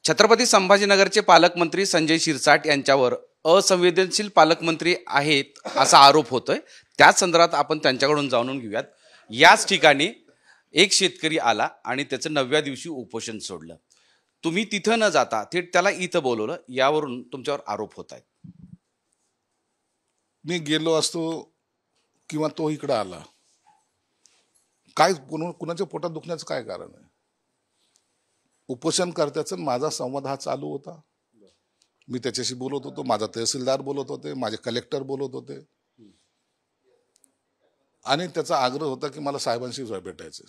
छत्रपती संभाजीनगरचे पालकमंत्री संजय शिरसाट यांच्यावर असंवेदनशील पालकमंत्री आहेत असा आरोप होतोय। त्याच संदर्भात आपण त्यांच्याकडून जाणून घेऊयात। याच ठिकाणी एक शेतकरी आला आणि त्याचं 9व्या दिवशी उपोषण सोडलं। तुम्ही तिथं न जाता थेट त्याला इथं बोलवलं, यावरून तुमच्यावर आरोप होत आहेत। मी गेलो असतो किंवा तो इकडे आला, काय कुणाच्या पोटात दुखण्याचं काय कारण आहे? उपोषणकर्त्याचा माझा संवाद हा चालू होता। मी त्याच्याशी बोलत होतो, माझा तहसीलदार बोलत होते, माझे कलेक्टर बोलत होते आणि त्याचा आग्रह होता की मला साहेबांशी भेटायचं।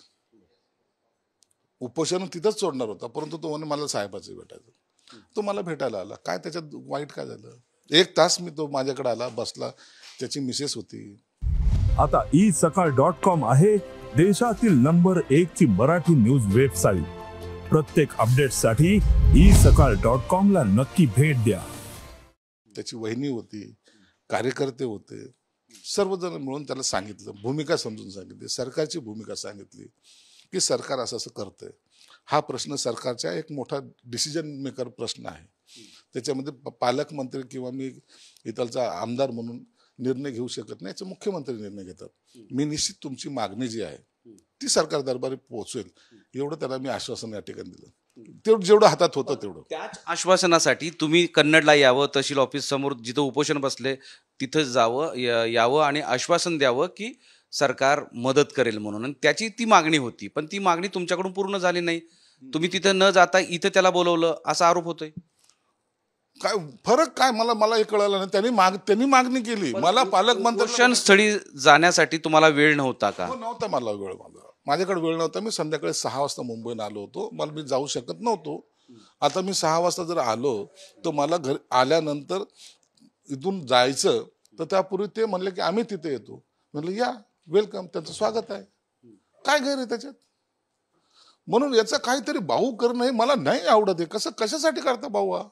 उपोषण तिथंच सोडणार होता, परंतु तो म्हणे मला साहेबांशी भेटायचं। तो मला भेटायला आला, काय त्याच्यात वाईट काय झालं? 1 तास मी तो माझ्याकडे आला, बसला, त्याची मिसेस होती। आता isakal.com आहे देशातील नंबर 1 ची मराठी न्यूज वेबसाईट। प्रत्येक अपडेटसाठी isakal.com ला नक्की भेट द्या। त्याची वहिनी होती, कार्यकर्ते होते, सर्वजण मिळून त्याला सांगितलं, भूमिका समजून सांगितली, सरकारची भूमिका सांगितली की सरकार असं असं करतंय। हा प्रश्न सरकारचा एक मोठा डिसिजन मेकर प्रश्न आहे। त्याच्यामध्ये पालकमंत्री किंवा मी इथलचा आमदार म्हणून निर्णय घेऊ शकत नाही, याचे मुख्यमंत्री निर्णय घेतात। मी निश्चित तुमची मागणी जी आहे ती सरकार दरबारी पोहोचवेल, एवढं त्याला मी आश्वासन या ठिकाणी दिलं। तेवढं जेवढं हातात होतं तेवढं। त्याच आश्वासनासाठी तुम्ही कन्नडला यावं, तहसील ऑफिस समोर जिथं उपोषण बसले तिथं यावं आणि आश्वासन द्यावं की सरकार मदत करेल म्हणून, आणि त्याची ती मागणी होती। पण ती मागणी तुमच्याकडून पूर्ण झाली नाही। तुम्ही तिथं न जाता इथं त्याला बोलवलं असा आरोप होतोय। काय फरक काय मला हे कळलं नाही। त्यांनी मागणी केली, मला पालकमंत्री उपोषण स्थळी जाण्यासाठी तुम्हाला वेळ नव्हता का? नव्हता मला वेळ, माझ्याकडे वेळ नव्हता। मी संध्याकाळी 6 वाजता मुंबईला आलो होतो, मला मी जाऊ शकत नव्हतो। आता मी 6 वाजता जर आलो तर मला घर आल्यानंतर इथून जायचं, तर त्यापूर्वी ते म्हणले की आम्ही तिथे येतो। म्हणलं या, वेलकम, त्यांचं स्वागत आहे, काय गैर आहे त्याच्यात? म्हणून याचं काहीतरी भाऊ करणं हे मला नाही आवडत आहे। कशासाठी करता भाऊ हा?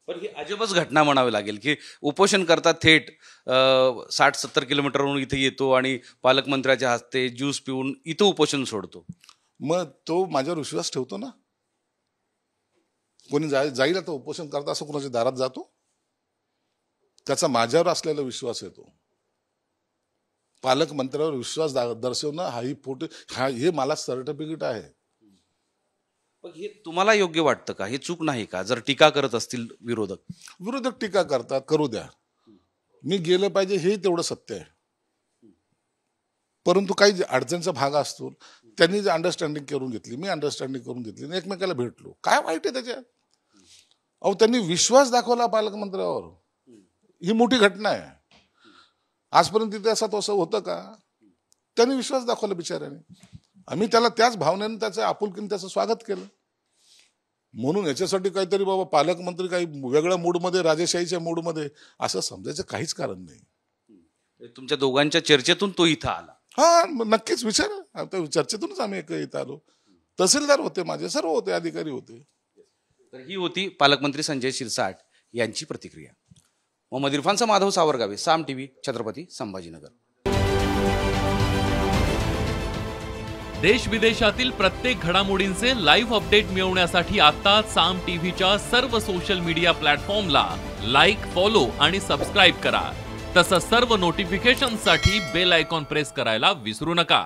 पण ही अजबच घटना म्हणावी लागेल की उपोषण करता थेट 60-70 किलोमीटरवरून इथे येतो आणि पालकमंत्र्याच्या हस्ते ज्यूस पिऊन इथं उपोषण सोडतो। मग तो माझ्यावर विश्वास ठेवतो ना? कोणी जाईल आता उपोषण करता असं कोणाच्या दारात जातो? त्याचा माझ्यावर असलेला विश्वास येतो। पालकमंत्र्यावर विश्वास दर्शवणं हे मला सर्टिफिकेट आहे। पण हे तुम्हाला योग्य वाटतं का? हे चूक नाही का? जर टीका करत असतील विरोधक टीका करतात, करू द्या, मी गेलं पाहिजे हे तेवढं सत्य आहे। परंतु काही अडचणीचा भाग असतो, त्यांनी जे अंडरस्टँडिंग करून घेतली, मी अंडरस्टँडिंग करून घेतली, एकमेकाला भेटलो, काय वाईट आहे त्याच्यात? अहो, त्यांनी विश्वास दाखवला पालकमंत्र्यावर, ही मोठी घटना आहे। आजपर्यंत तिथे असं होतं का? त्यांनी विश्वास दाखवला बिचाऱ्याने, आम्ही त्याला त्याच भावनेने, त्याचं आपुलकीने त्याचं स्वागत केलं। म्हणून याच्यासाठी काहीतरी बाबा पालकमंत्री काही वेगळ्या मूडमध्ये, राजेशाहीच्या मूडमध्ये असं समजायचं काहीच कारण नाही। तुमच्या दोघांच्या चर्चेतून तो इथं आला? हा, नक्कीच विचारा, चर्चेतूनच आम्ही इथं आलो। तहसीलदार होते, माझे सर्व होते, अधिकारी होते। तर ही होती पालकमंत्री संजय शिरसाट यांची प्रतिक्रिया। मोहम्मद इरफानचा माधव सावरगावे, साम टीव्ही, छत्रपती संभाजीनगर। देश विदेशातील प्रत्येक घडामोडींचे लाईव्ह अपडेट मिळवण्यासाठी आता साम टीव्हीच्या सर्व सोशल मीडिया प्लॅटफॉर्मला लाईक, फॉलो आणि सबस्क्राईब करा। तसंच सर्व नोटिफिकेशनसाठी बेल आयकॉन प्रेस करायला विसरू नका।